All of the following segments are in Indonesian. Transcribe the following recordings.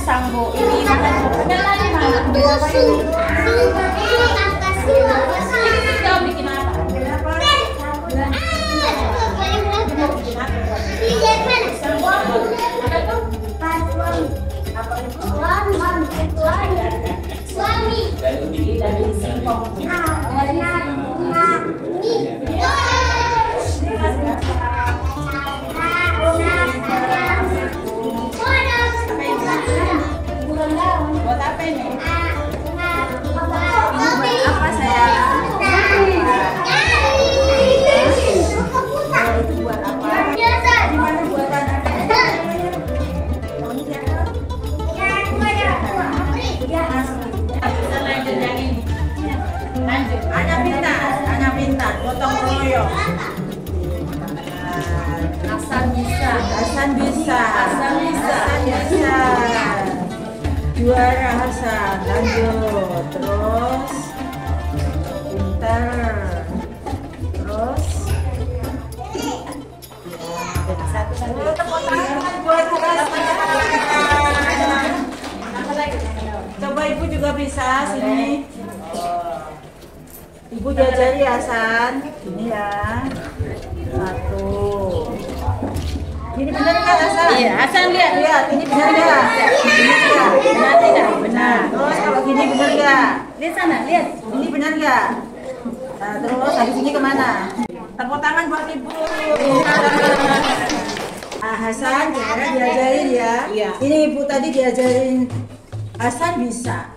Sambo ini bikin apa? Buat apa ini? Apa sayang? Itu buat apa? Gimana buatan lanjut. Ana pintar, potong royong. Hasan bisa. Juara Hasan, lanjut. Terus pintar. Terus satu-satu tepuk tangan buat coba ibu juga bisa sini. Ibu diajari Hasan. Ini ya. Satu. Ini benar nggak Hasan? Iya, Hasan lihat. Ini benar nggak? Benar tidak? Benar. Terus kalau gini benar nggak? Lihat sana, lihat. Ini benar nggak? Nah, terus habis ini kemana? Tepuk tangan buat ibu. Hasan, cara diajarin ya. Iya. Ini ibu tadi diajarin Hasan bisa.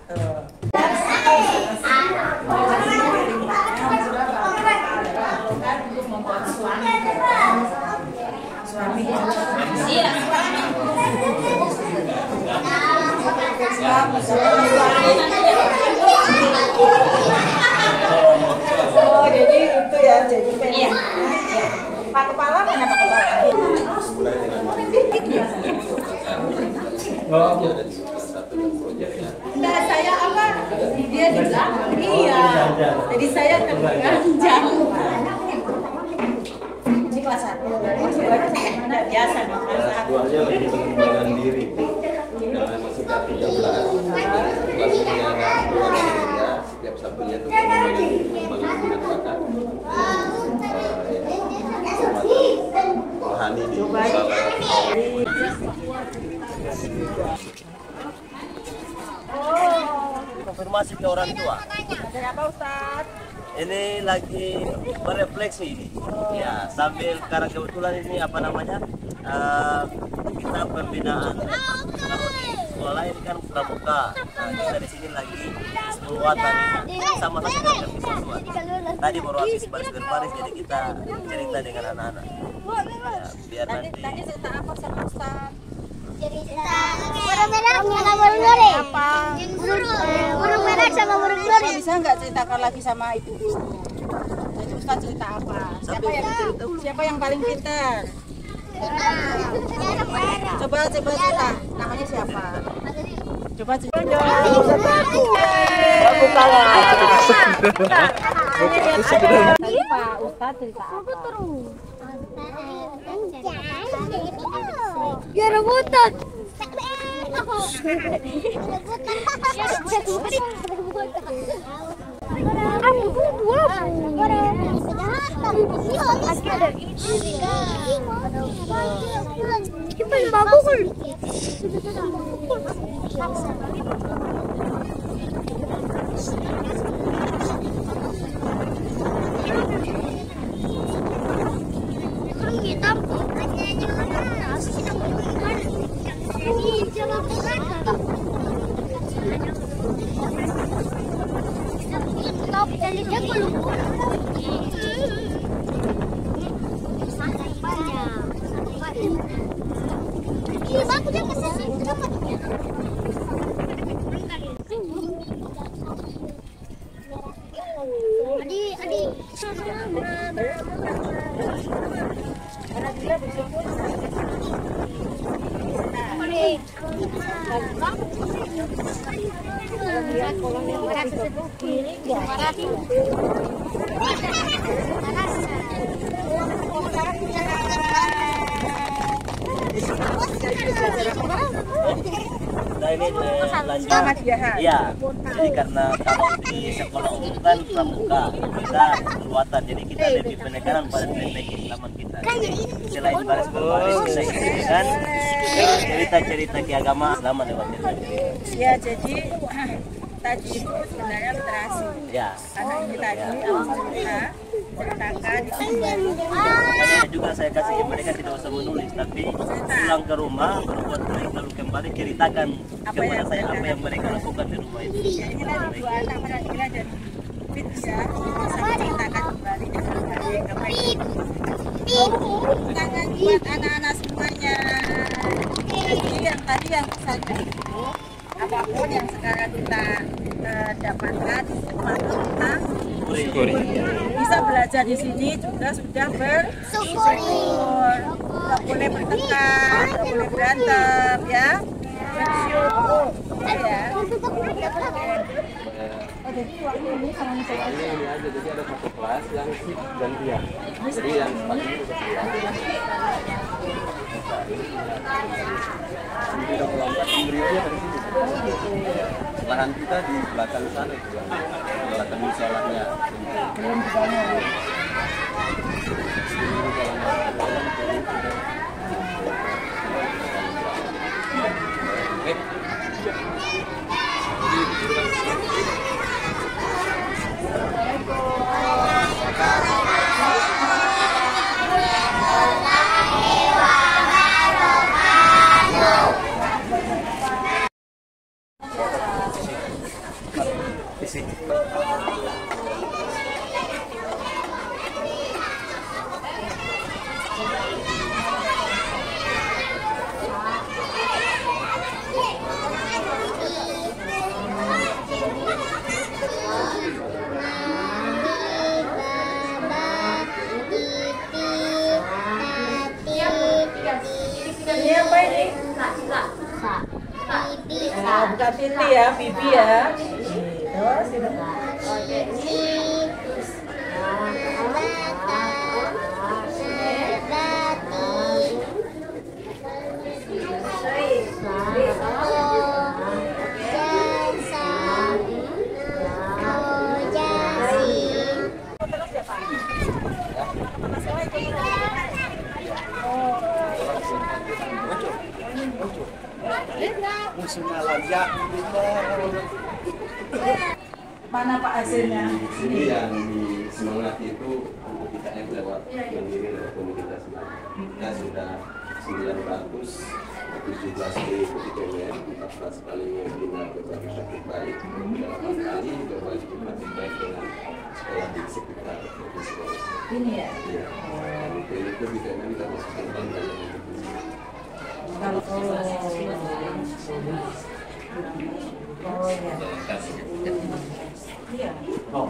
Iya. Oh, jadi itu ya, jadi iya. Pak kepala mana Pak kepala? Enggak, saya apa? Dia di belakang. Iya. Jadi saya keganjang. Ini kelas 1. Tidak biasa nih kelas 1. Keduanya lagi pengembangan diri. Dengan sudah 13. Kelasnya setiap Sabtunya itu pengembangan bakat. Rohani di konfirmasi ke orang tua. Ada apa Ustaz? Ini lagi berefleksi ini. Ya, sambil karena kebetulan ini apa namanya? Kita pembinaan. Kalau di sekolah ini kan pramuka. Nah, kita di sini lagi penguatan ini sama saja dengan siswa. Tadi baru habis baris-baris jadi kita cerita dengan anak-anak. Ya, biar nanti cerita apa sama Ustaz? Cerita burung merah sama burung lori. Apa? Burung merah sama burung lori. Bisa nggak ceritakan lagi sama ibu guru? Jadi Ustaz cerita apa? Siapa yang paling pintar? Coba cerita. Namanya siapa? Coba cerita. Tadi Pak Ustaz cerita apa? Ya rebutan. Rebutan. Nah ini lanjut. Iya. Jadi karena kalau di sekolah umum kan pramuka, kita perbuatan. Jadi kita lebih penekanan pada nilai keislaman kita. Selain baris-baris kita isi dengan cerita-cerita keagamaan selama lewat cerita. Ya, jadi tadi itu sebenarnya literasi. Ya. Karena ini tadi ceritakan Juga saya kasih ke mereka tidak usah menulis, tapi pulang ke rumah berbuat baik lalu kembali ceritakan kepada saya apa yang mereka lakukan di rumah itu. Jadi kita dua anak Radila dan Fit ya bisa menceritakan kembali dengan baik apa itu. Tangan buat anak-anak semuanya. Jadi yang tadi yang pesannya itu apapun yang sekarang kita dapatkan kita Syukuri. bisa belajar di sini juga sudah bersyukur. Nggak boleh bertengkar, nggak boleh berantem ya. Bersyukur ya. Ini aja, jadi ada satu kelas yang sip dan dia. Jadi yang pagi itu pemberiannya dari sini. Lahan kita di belakang sana itu, belakang musolahnya. Ini apa ini? Bukan Titi ya, Bibi ya. Terus ini. Mana Pak hasilnya? Ini yang di semangat itu untuk kita lewat mandiri lewat komunitas kita sudah 917 kali ikut IPM, 14 kali bina berbagi praktik baik, 8 kali berbagi praktik baik dengan sekolah di sekitar provinsi. Ini ya? Iya. Dan itu juga kita masukkan bangga yang untuk di sini. Oh ya. Iya. Oh.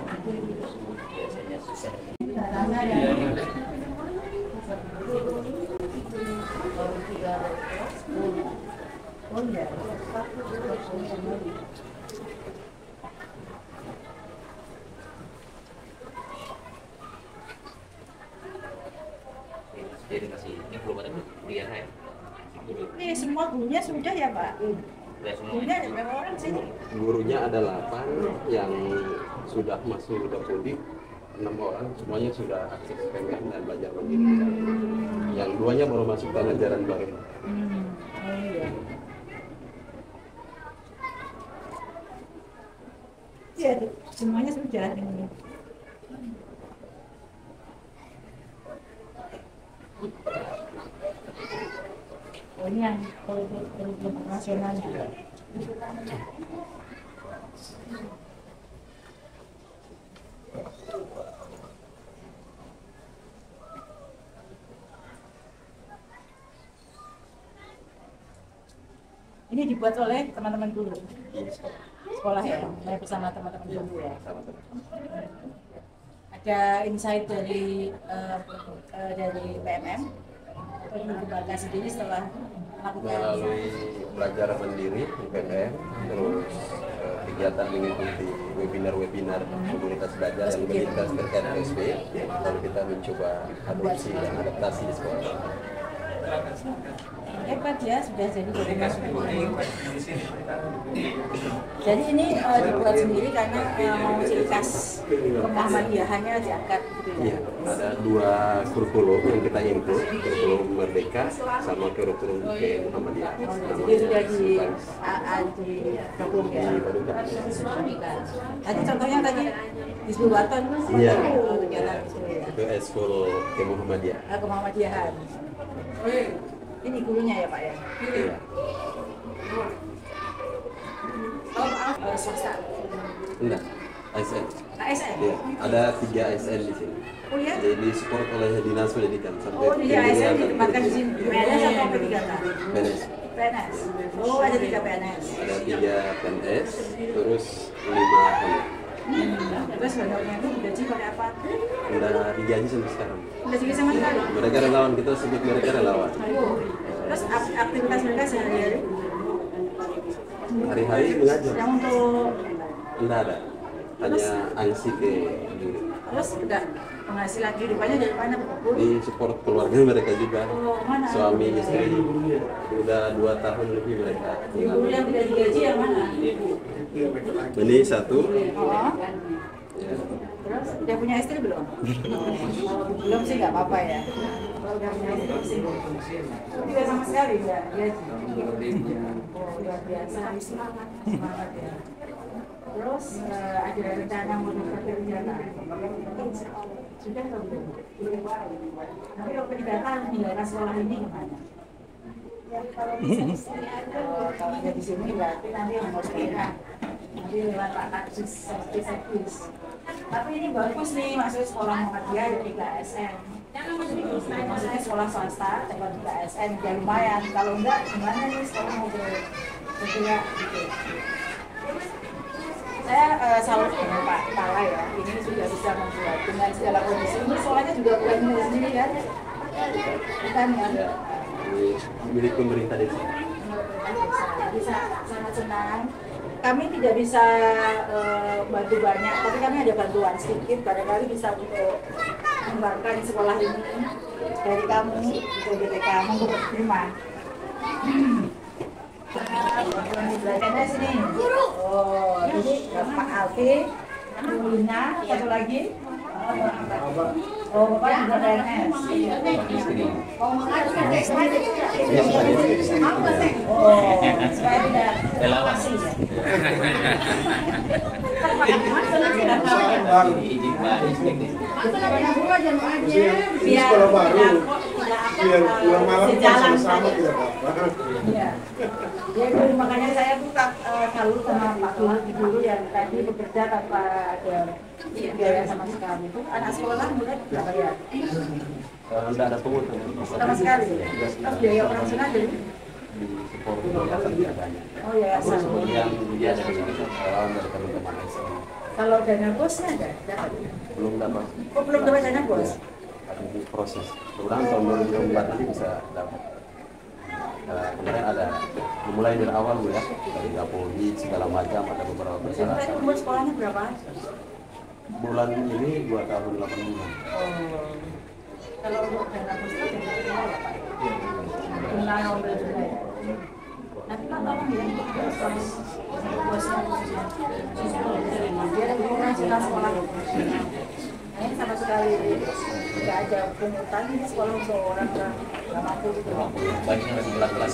Jadi kasih ini belum ada kuliah ya. Ini semua gurunya sudah ya Pak? Gurunya ada berapa orang sih? Gurunya ada 8 yang sudah masuk udah mudik, 6 orang semuanya sudah aktif PMN dan belajar mandiri. Yang 2-nya baru masuk tahun ajaran baru. Oh iya. Iya, semuanya sudah ini. Oh, ini yang kurikulum nasionalnya. Ini dibuat oleh teman-teman guru. Sekolah ya, main bersama teman-teman guru ya. Ada insight dari PMM atau lembaga sendiri setelah melakukan Melalui belajar mandiri di PMM, terus kegiatan mengikuti webinar komunitas belajar dan komunitas terkait PSB, lalu kita mencoba adaptasi di sekolah. Hebat ya, sudah jadi dokumen. Jadi ini dibuat sendiri karena mau ciri khas kemuhammadiyahannya diangkat gitu ya. Iya, ada 2 kurikulum yang kita input, kurikulum Merdeka sama kurikulum ke Muhammadiyah. Jadi sudah digabung ya. Tadi contohnya tadi di Sulwaton Iya, kegiatan itu eskul ke Muhammadiyah. Kemuhammadiyahan. Ini gurunya ya Pak ya? Iya. Oh maaf, swasta. Enggak, ASN. ASN? Iya, ada 3 ASN di sini. Oh ya? Jadi support oleh Dinas Pendidikan sampai Oh di ASN ditempatkan di sini. PNS atau P3K? PNS. PNS. Oh ada 3 PNS. Ada 3 PNS, terus 5 honor. Terus honornya itu digaji pakai apa? Udah digaji sampai sekarang. Udah juga sama sekali? Mereka relawan, kita sebut mereka relawan. Terus aktivitas mereka sehari-hari? Hari-hari mengajar. Yang untuk Enggak ada, hanya angsi ke guru. terus udah penghasilan kehidupannya dari mana Bu? Di support keluarga mereka juga, Oh, mana? suami istri. Udah 2 tahun lebih mereka. Guru yang tidak digaji yang mana? Ini 1. Oh. Ya. Terus udah punya istri belum? Belum sih nggak apa-apa ya. Kalau udah punya istri sih. Tidak sama sekali ya. Oh luar biasa. Semangat ya. Terus ada rencana mau kerja nggak? Sudah atau belum? Tapi kalau pendidikan meninggalkan sekolah ini gimana? Kalau nggak di sini berarti nanti mau sekolah. Nanti lewat kasus servis. Tapi ini bagus nih, maksudnya sekolah Muhammadiyah ada 3 ASN. Maksudnya sekolah swasta dapat 3 ASN, ya lumayan. Kalau enggak, gimana nih sekolah mau bergerak gitu. Saya salut dengan Pak Pala ya, ini sudah bisa membuat dengan segala kondisi. Ini sekolahnya juga bukan milik sendiri kan? Bukan ya? Milik pemerintah desa. Jadi sangat senang. Kami tidak bisa bantu banyak, tapi kami ada bantuan sedikit. Barangkali bisa untuk mengembangkan sekolah ini dari kamu, dari kamu untuk terima. Belajarnya sini. Oh, jadi Pak Alfi, Bu Lina, satu lagi. Oh, Bapak juga PNS. Oh, supaya tidak relasi ya. Biar sekolah baru, biar pulang malam kita sama-sama tidak apa-apa. Iya. Ya, makanya saya tuh salut sama Pak Guru yang tadi bekerja tanpa ada biaya sama sekali. Itu anak sekolah mulai berapa ya? Tidak ada pungutan. Sama sekali. Terus biaya operasional jadi Di support yayasan tidak banyak. oh ya, Yang dia dari relawan dari teman-teman ASN. kalau dana bosnya ada? Dapat? Belum dapat. Oh, belum dapat dana bos? Ada di proses. Mudah-mudahan tahun 2024 nanti bisa dapat. Kemarin ada dimulai dari awal Bu ya, dari Kapolri segala macam, ada beberapa Jadi persyaratan. tadi umur sekolahnya berapa? Bulan ini 2 tahun 8 bulan. Oh. Kalau untuk dana bosnya ada berapa Pak? Jumlah nomor juga ya? Nanti Pak tolong ya, bosnya biar orang jelas sekolah. sekali nggak ada pungutan di sekolah untuk orang nggak mampu gitu. Banyak lagi kelas-kelas.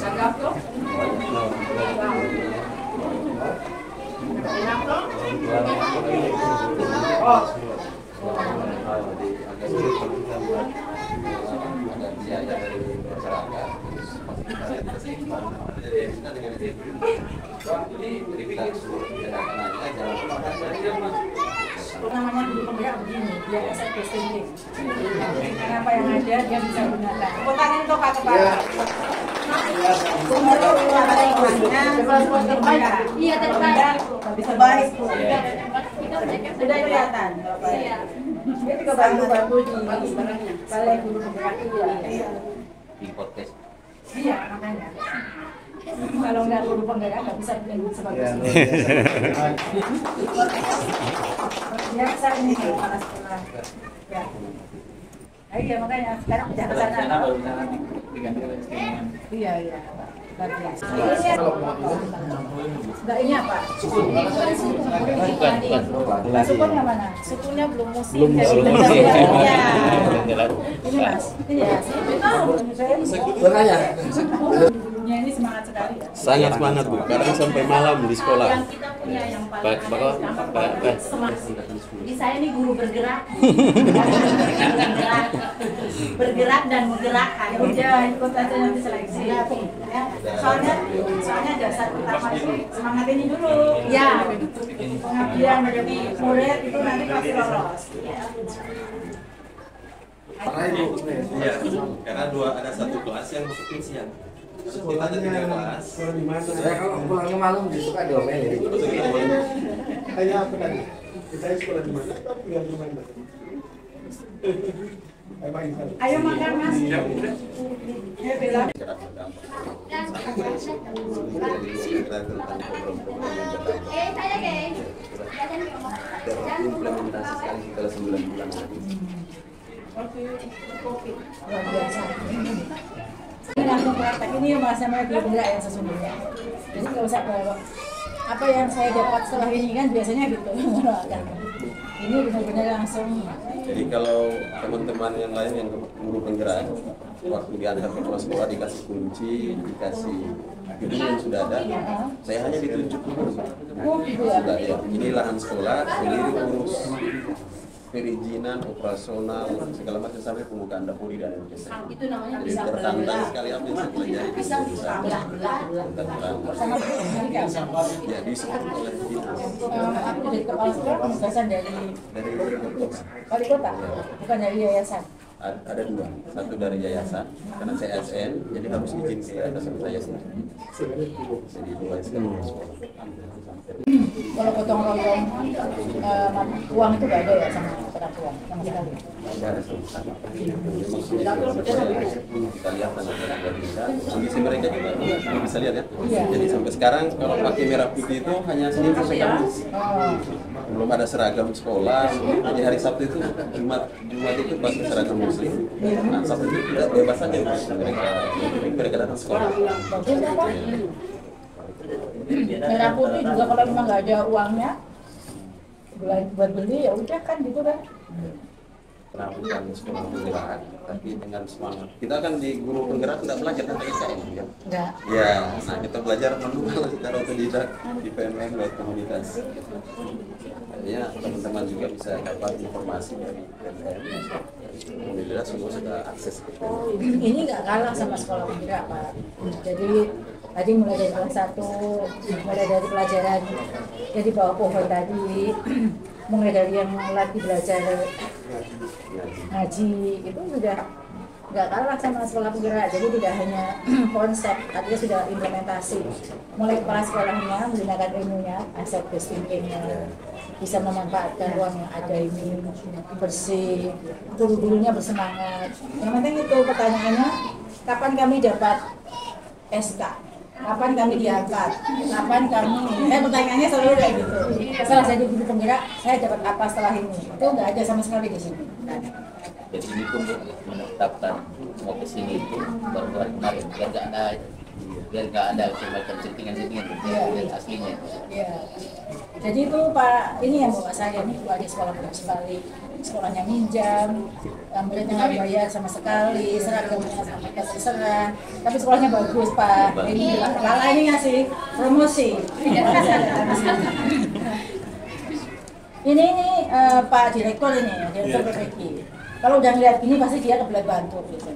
Agak sulit kalau kita buat ada biaya dari masyarakat. Jadi kita suruh anak-anaknya jalan. Namanya guru penggerak begini, dia asset thinking. Apa yang ada dia bisa gunakan. Kotaknya untuk Pak Kepala. Iya, terbaik. Bisa baik. Sudah kelihatan. Dia juga bantu-bantu di balai guru penggerak Di podcast. Iya, makanya. Kalau nggak guru penggerak nggak bisa bikin sebagus ini. Biasa ini kepala sekolah. Ya. Iya makanya sekarang udah ke sana. Iya. Luar biasa. Enggak ini apa? Sukun. Sukun yang mana? Sukunnya belum musim. Iya. Ini Mas. Iya. Bertanya. Ya, ini semangat sekali ya. Sangat semangat Bu, kadang sampai malam di sekolah. Yang kita punya yang paling semangat. Jadi saya ini guru bergerak. Bergerak dan menggerakkan. Udah ikut aja nanti seleksi. Ya. Soalnya dasar utama itu semangat ini dulu. Ya. Pengabdian menjadi murid itu nanti pasti lolos. Iya, karena ada satu kelas yang masukin siang. Kita ada 3 kelas. Saya kalau pulangnya malam suka diomelin. Tanya apa tadi? Kita sekolah di mana? Tinggal di mana? Ayo makan Mas. Ya bilang. Saya guys. Implementasi sekali kalau 9 bulan lagi. Luar biasa. Ini langsung praktek ini sama guru penggerak yang sesungguhnya. Jadi nggak usah bawa apa yang saya dapat setelah ini kan biasanya gitu. Ini benar-benar langsung. Jadi kalau teman-teman yang lain yang guru penggerak waktu diantar ke kepala sekolah dikasih kunci, dikasih gedung yang sudah ada, saya hanya ditunjuk dulu. Sudah ya, ini lahan sekolah, sendiri urus perizinan, operasional, segala macam sampai pembukaan dapur dan lain-lain. Itu namanya Jadi bisa tertantang sekali apa yang saya pelajari. bisa belah. Sama Ya disupport oleh dinas aku jadi kepala sekolah penugasan dari wali kota, bukan dari yayasan. ada 2, satu dari yayasan karena saya ASN jadi harus izin ke atasan saya sendiri. Jadi 2 sekali sekolah. Kalau gotong royong uang itu nggak ada ya sama orang tua sama sekali. Kita lihat tanda-tanda kita, kondisi mereka juga bisa lihat ya. Jadi sampai sekarang kalau pakai merah putih itu hanya Senin sampai Kamis. Belum ada seragam sekolah. Jadi hari Sabtu itu Jumat itu pakai seragam Muslim. Nah Sabtu itu tidak bebas saja mereka datang sekolah. Merah putih juga kalau memang nggak ada uangnya buat beli ya udah kan gitu kan. Nah, bukan sekolah penggerak, tapi dengan semangat. Kita kan di guru penggerak tidak belajar tentang IKN ya. Enggak. Ya, nah kita belajar manual secara otodidak di PMN lewat komunitas. Ya, teman-teman juga bisa dapat informasi dari PMN. Alhamdulillah semua sudah akses ke PMN. Ini nggak kalah sama sekolah penggerak Pak. Jadi tadi mulai dari kelas 1, mulai dari pelajaran yang di bawah pohon tadi, mulai dari yang lagi belajar ngaji itu sudah nggak kalah sama sekolah penggerak. Jadi tidak hanya konsep, artinya sudah implementasi. Mulai kepala sekolahnya menggunakan ilmunya, asset based thinkingnya, bisa memanfaatkan ruang yang ada ini bersih, guru-gurunya bersemangat. Yang penting itu pertanyaannya, kapan kami dapat SK? Kapan kami diangkat? Kapan kami? Pertanyaannya selalu kayak gitu. Setelah jadi guru penggerak, saya dapat apa setelah ini? Itu nggak ada sama sekali di sini. Jadi ini pun menetapkan mau ke sini itu baru kemarin biar nggak ada biar nggak ada semacam settingan-settingan biar aslinya. Iya. Jadi itu Pak, ini yang bawa saya nih lagi sekolah bagus sekali. Sekolahnya minjam, muridnya nggak bayar sama sekali, seragamnya sampai terserah. Tapi sekolahnya bagus Pak. Ini Lala ini ngasih promosi. Ini Pak Direktur ini, Direktur PPG. Kalau udah ngeliat gini pasti dia kebelet bantu gitu.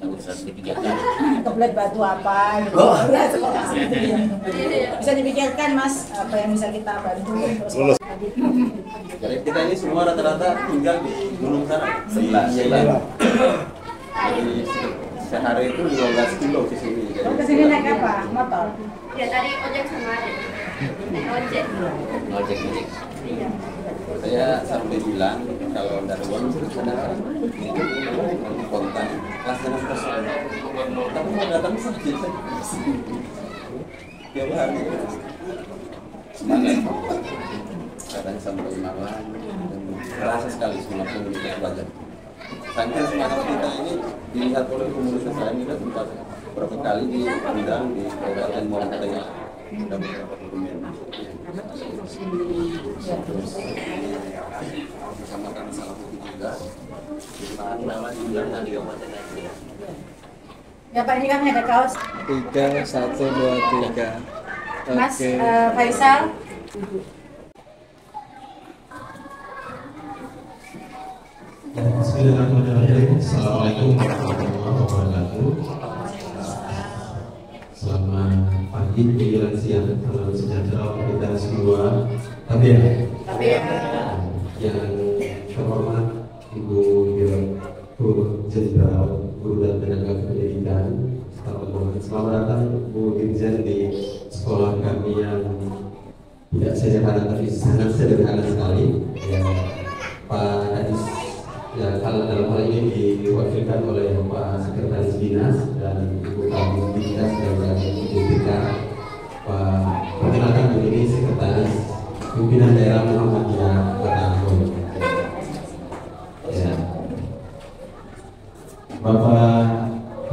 Kebelet bantu apa gitu. Bisa dipikirkan Mas, apa yang bisa kita bantu. Jadi kita ini semua rata-rata tinggal di gunung sana, sebelah. Jadi sehari itu 15 kilo ke sini. Ke sini naik apa? Motor? Ya tadi ojek sama Ade. Naik ojek. Ojek. Iya. Saya sampai bilang kalau dari uang ada kontan kelas dengan kosong. Tapi mau datang saja. Tiap hari. Semangat. Kadang sampai malam dan terasa sekali semangat komunitas belajar. Saking semangat kita ini dilihat oleh komunitas lain, kita sempat berapa kali diundang di Kabupaten Muara Tengah. Ada beberapa dokumen terus bersama kami salah satu juga nama juga dari Kabupaten Aceh. Ya Pak, ini kami ada kaos 3, 1, 2, 3. Mas Faisal. Bismillahirrahmanirrahim. Assalamualaikum warahmatullahi wabarakatuh. Selamat pagi, menjelang siang, salam sejahtera untuk kita semua. Yang terhormat Ibu Direktur Jenderal Guru dan Tenaga Pendidikan, selamat datang Bu Dirjen di sekolah kami yang tidak sederhana tapi sangat sederhana sekali. Ya, Pak Kadis. Ya, kalau dalam hal ini diwakilkan oleh Pak Sekretaris Dinas dan Ibu Kabin Dinas dan Ibu BK. Pak, perkenalkan begini Sekretaris Pimpinan Daerah Muhammadiyah Kota Ambon. Ya. Bapak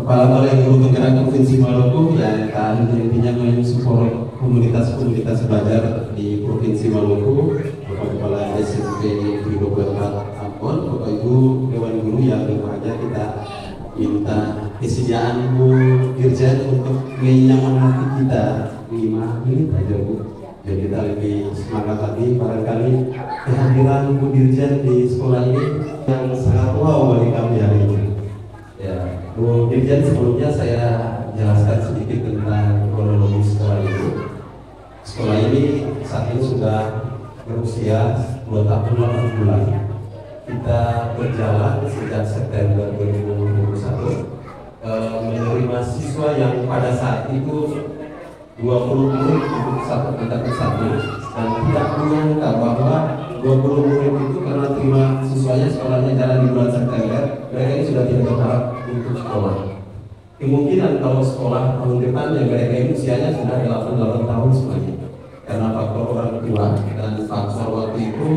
Kepala Balai Guru Penggerak Provinsi Maluku yang akan intinya mensupport komunitas belajar di Provinsi Maluku, Bapak Kepala SMP Negeri 24 Ambon, Bapak Ibu Dewan Guru yang berbahagia, kita minta kesediaan Bu Dirjen untuk menyemangati kita 5 menit aja Bu. Jadi kita lebih semangat lagi. Barangkali kehadiran Bu Dirjen di sekolah ini yang sangat wow bagi kami hari ini. Ya, Bu Dirjen, sebelumnya saya jelaskan sedikit tentang kronologi sekolah ini. Sekolah ini saat ini sudah berusia 2 tahun 8 bulan. Kita berjalan sejak September 2021, menerima siswa yang pada saat itu 20 murid untuk satu tingkat satu, dan tidak menyangka bahwa 20 murid itu karena terima siswanya sekolahnya jalan di bulan September, mereka ini sudah tidak berharap untuk sekolah. Kemungkinan kalau sekolah tahun depan yang mereka ini usianya sudah 8 tahun semuanya, karena faktor orang tua dan faktor waktu itu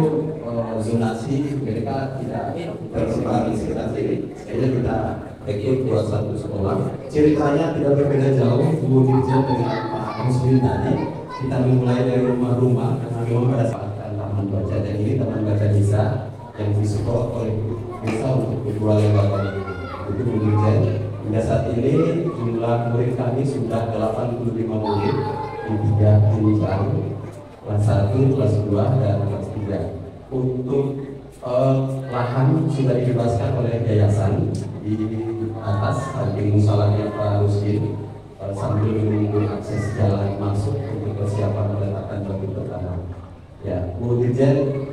zonasi mereka tidak tersebar di sekitar sini. Sehingga kita rekrut buat satu sekolah. Ceritanya tidak berbeda jauh Bu Dirjen dengan Pak Muslim tadi. Kita memulai dari rumah-rumah, karena memang pada saat taman baca, dan ini taman baca desa yang disupport oleh desa untuk kedua lembaga ini. Itu Bu Dirjen. Hingga saat ini jumlah murid kami sudah 85 murid di 3 jurusan, kelas 1, kelas 2, dan kelas 3. Untuk lahan sudah dibebaskan oleh yayasan di atas samping musolanya Pak Rusdi, sambil menunggu akses jalan masuk untuk persiapan meletakkan batu pertama. Ya, Bu Dirjen,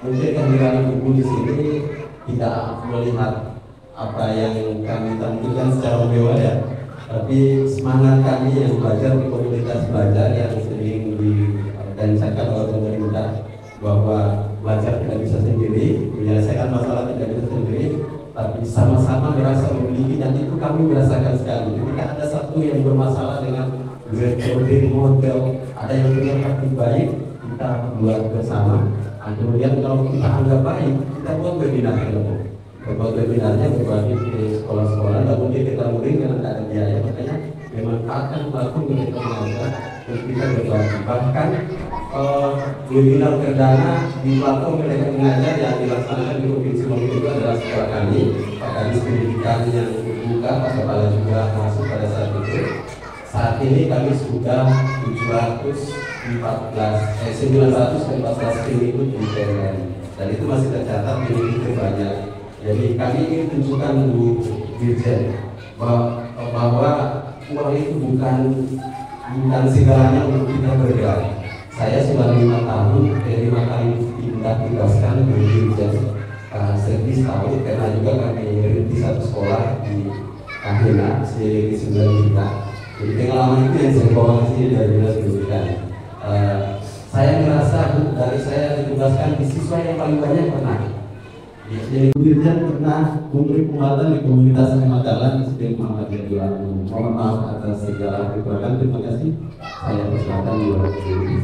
mungkin kehadiran Ibu di sini tidak melihat apa yang kami tampilkan secara mewah ya, tapi semangat kami yang belajar di komunitas belajar yang sering direncanakan oleh pemerintah, bahwa belajar tidak bisa sendiri, menyelesaikan masalah tidak bisa sendiri, tapi sama-sama merasa memiliki, dan itu kami merasakan sekali. Ketika ada satu yang bermasalah dengan metode model, ada yang punya praktik baik, kita buat bersama. Nah, kemudian kalau kita anggap baik, kita buat webinar ilmu. Buat webinarnya berbagi di sekolah-sekolah, dan mungkin kita murid karena tidak ada biaya, makanya memanfaatkan platform Merdeka Belajar untuk kita berbagi. Bahkan webinar perdana di platform Merdeka Belajar yang dilaksanakan di Provinsi Maluku itu adalah sekolah kami, Pak Kadis Pendidikan yang membuka, Pak Kepala juga masuk pada saat itu. Saat ini kami sudah 914 pengikut di PNN, dan itu masih tercatat pengikut terbanyak. Jadi kami ingin tunjukkan Bu Dirjen bahwa uang itu bukan segalanya untuk kita bergerak. Saya sudah 5 tahun, 5 kali pindah tugaskan di Dirjen servis tahun, karena juga kami merintis satu sekolah di Kahina, di 9 juta. Jadi pengalaman itu yang saya bawa ke sini dari Dinas Pendidikan. Saya merasa dari saya ditugaskan di siswa yang paling banyak pernah. Jadi Dirjen pernah memberi penguatan di komunitas Matalan sebagai Muhammadiyah Dulamu. Mohon maaf atas segala kekurangan. Terima kasih. Saya persilakan di luar sini.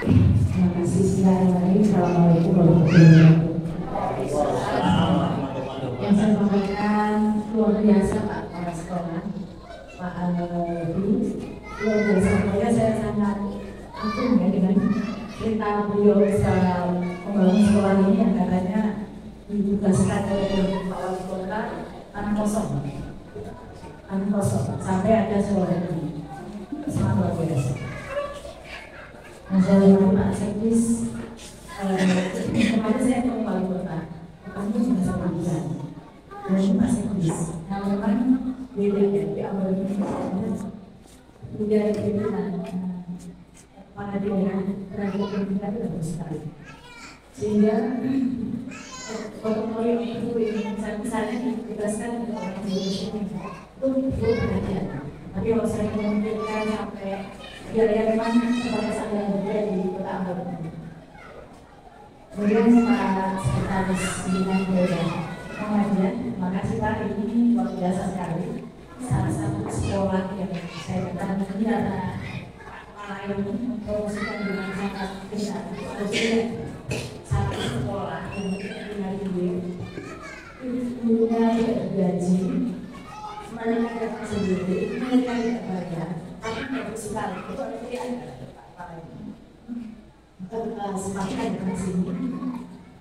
Terima kasih. Assalamualaikum warahmatullahi wabarakatuh. Yang saya sampaikan luar biasa Pak kepala sekolah, Pak luar biasa. Saya sangat aktif ya dengan cerita beliau bisa membangun sekolah ini yang katanya ditugaskan oleh Pak Wali Kota tanah kosong sampai ada sekolah ini. Sangat luar biasa. Nah, saya dengan Pak Sekdis kemarin saya ke Wali Kota, kami sudah sama bulan dan Pak Sekdis. Nah, memang beda ya di awal ini budaya pimpinan pada daerah terhadap pimpinan itu bagus sekali, sehingga portofolio itu yang misalnya ditugaskan untuk orang Indonesia itu perlu perhatian. Tapi kalau saya memikirkan sampai biaya memang sebagai saya juga di Kota Ambon. Kemudian Pak Sekretaris Bina Budaya Muhammadiyah, terima kasih Pak, ini luar biasa sekali. Salah satu sekolah yang saya katakan ini adalah lain mempromosikan dengan sangat besar. Maksudnya satu sekolah yang punya duit, punya gaji, mereka dapat sendiri, mereka tidak bayar, tapi bagus sekali. Itu artinya ada untuk semakin dengan sini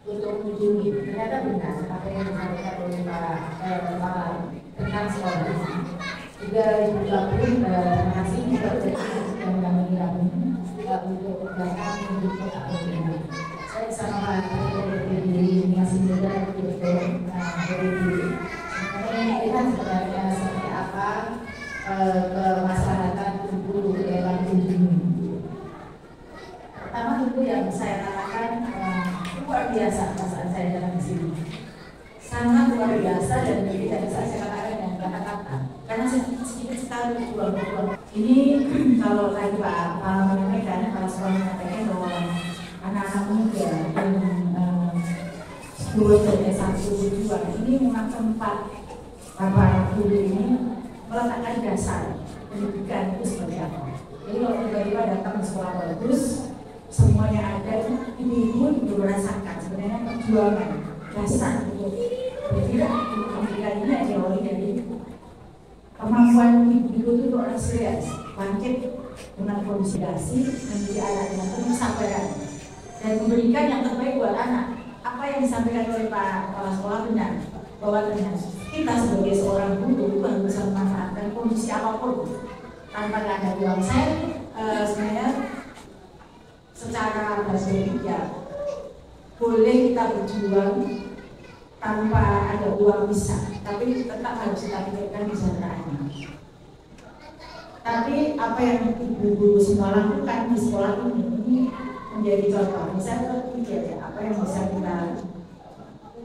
untuk mengunjungi. Ternyata benar apa yang disampaikan oleh Pak tentang sekolah ini. 2020 terima kasih juga yang menangani kami juga untuk datang untuk Kota Ambon. Saya bersama Pak dari masih muda untuk dari kita sebenarnya seperti apa ke masyarakat guru dalam kunjungan. Pertama itu yang saya katakan luar biasa perasaan saya dalam di sini, sangat luar biasa dan tidak bisa saya katakan dengan kata-kata karena sedikit sekali peluang. Ini kalau tadi Pak menyampaikan, Pak Sekolah menyampaikan bahwa anak-anak muda yang sekolah dari S1 2 ini memang tempat para guru ini meletakkan dasar pendidikan itu seperti apa. Jadi kalau tiba-tiba datang ke sekolah bagus, semuanya ada, ibu-ibu merasakan sebenarnya perjuangan dasar untuk bergerak di pendidikan ini diawali dari kemampuan ibu-ibu itu orang serius, bangkit dengan konsolidasi, menjadi anak yang tersampaikan dan memberikan yang terbaik buat anak. Apa yang disampaikan oleh Pak Kepala Sekolah benar, bahwa ternyata kita sebagai seorang guru harus bisa memanfaatkan kondisi apapun tanpa ada uang. Saya sebenarnya secara pribadi ya boleh kita berjuang tanpa ada uang bisa, tapi tetap harus kita pikirkan kesejahteraannya. Tapi apa yang ibu-ibu semua lakukan di sekolah ini menjadi contoh. Misalnya pikir ya, apa yang bisa kita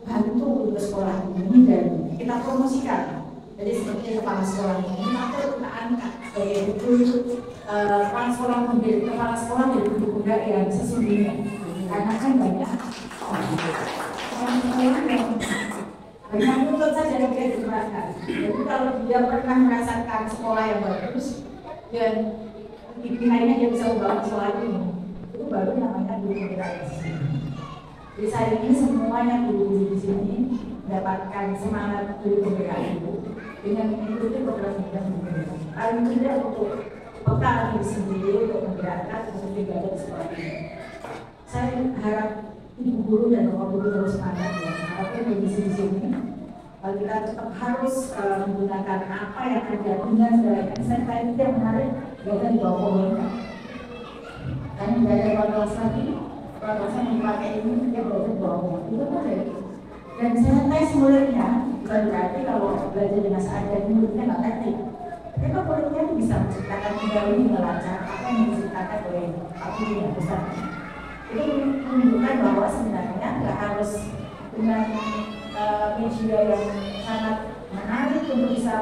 bantu untuk sekolah ini dan kita promosikan. Jadi seperti kepala sekolah ini patut kita angkat sebagai betul kepala sekolah menjadi muda yang sesungguhnya, karena kan banyak banyak nuntut saja yang dia diterapkan. Jadi kalau dia pernah merasakan sekolah yang bagus dan pimpinannya dia bisa membangun sekolah ini, itu baru namanya guru penggerak. Jadi saya ingin semuanya guru-guru di sini mendapatkan semangat guru penggerak itu dengan mengikuti program paling tidak untuk bekal diri sendiri untuk menggerakkan untuk belajar di sekolah ini. Saya harap ibu guru dan bapak guru terus semangat ya, apapun kondisi di sini. Kita tetap harus menggunakan apa yang ada dengan baik. Saya tadi yang menarik belajar di bawah pohon. Kami belajar kelas lagi, kalau saya memakai ini dia belajar di bawah pohon. Itu boleh. Dan saya tes mulutnya, bukan berarti kalau belajar dengan seadanya mulutnya nggak teknik. Tapi kalau mulutnya bisa menciptakan kembali neraca apa yang diciptakan oleh Pak yang besar. Itu menunjukkan bahwa sebenarnya nggak harus dengan media yang sangat menarik untuk bisa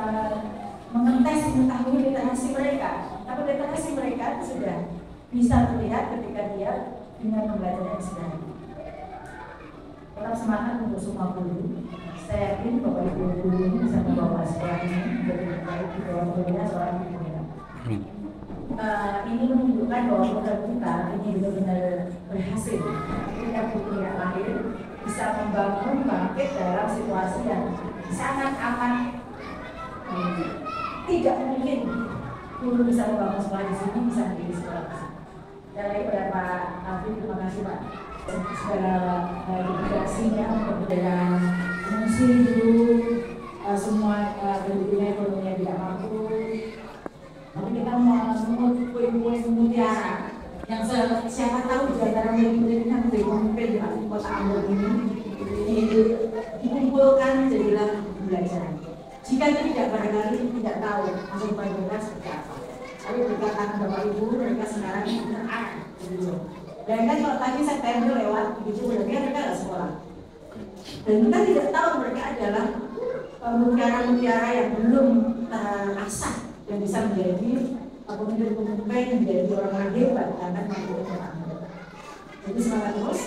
mengetes mengetahui literasi mereka. Tapi literasi mereka sudah bisa terlihat ketika dia dengan pembelajaran sendiri. Tetap semangat untuk semua guru. Saya yakin Bapak Ibu guru ini bisa membawa sekolah ini menjadi lebih baik di bawah gurunya seorang ibu. Ini menunjukkan bahwa program kita ini benar-benar berhasil. Kita punya lahir bisa membangun bangkit dalam situasi yang sangat aman. Tidak mungkin guru bisa membangun sekolah di sini, bisa menjadi sekolah di sini. Dan lagi pada Pak Alvin, terima kasih Pak. Segala dedikasinya untuk mengungsi dulu semua pendidikan ekonomi yang tidak mampu. Tapi kita mau kue-kue mutiara yang siapa tahu di antara murid-murid yang menjadi pemimpin di kota Ambon ini dikumpulkan jadilah belajar. Jika tidak barangkali tidak tahu masuk pelajaran seperti apa. Tapi berkata Bapak Ibu mereka sekarang benar gitu. Dan kan kalau tadi September lewat begitu mereka nggak sekolah. Dan kita tidak tahu mereka adalah mutiara-mutiara yang belum terasah yang bisa menjadi pemimpin-pemimpin, menjadi orang hebat karena mampu berkembang. Jadi semangat terus,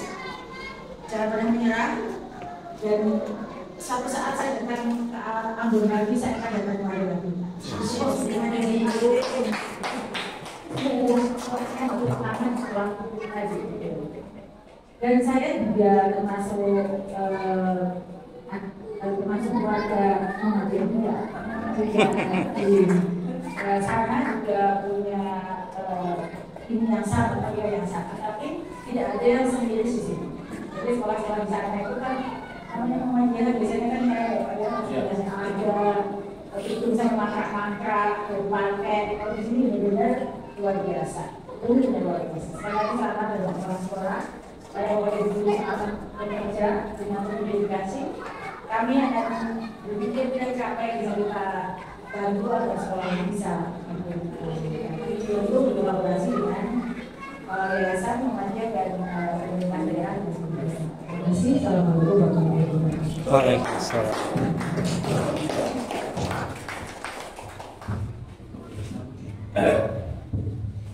jangan pernah menyerah. Dan suatu saat saya datang ke Ambon lagi, saya akan datang kembali lagi. Dan saya juga termasuk keluarga Muhammadiyah juga sana juga punya ini yang sama, tapi yang sama, tapi tidak ada yang sendiri di sini. Jadi sekolah-sekolah di sana itu kan namanya Muhammadiyah biasanya kan biasanya ada itu bisa mangkrak-mangkrak, berpaket. Kalau di sini benar-benar luar biasa. Itu benar luar biasa. Sekali lagi selamat dalam sekolah. Saya boleh dulu akan bekerja dengan dedikasi. Kami akan berpikir apa yang bisa kita bantu agar sekolah ini bisa untuk berkolaborasi dengan Yayasan Muhammadiyah dan pemerintah daerah. Terima kasih. Assalamualaikum warahmatullahi wabarakatuh. Waalaikumsalam.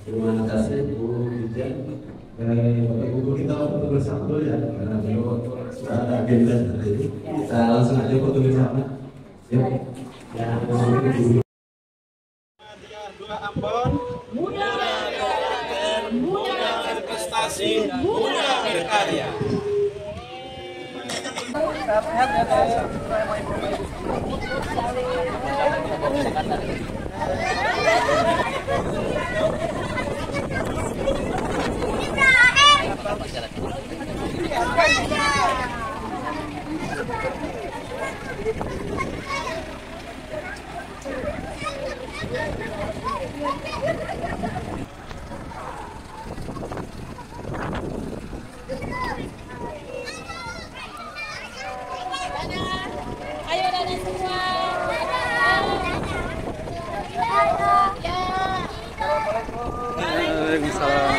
Terima kasih Bu Dirjen. Bapak Ibu kita foto bersama dulu ya, karena beliau sudah ada agenda hari ini. Kita langsung aja foto bersama. Ya. Dua Ambon, muda berkarakter, muda berprestasi, muda berkarya. Ayo Dada semua. Waalaikumsalam.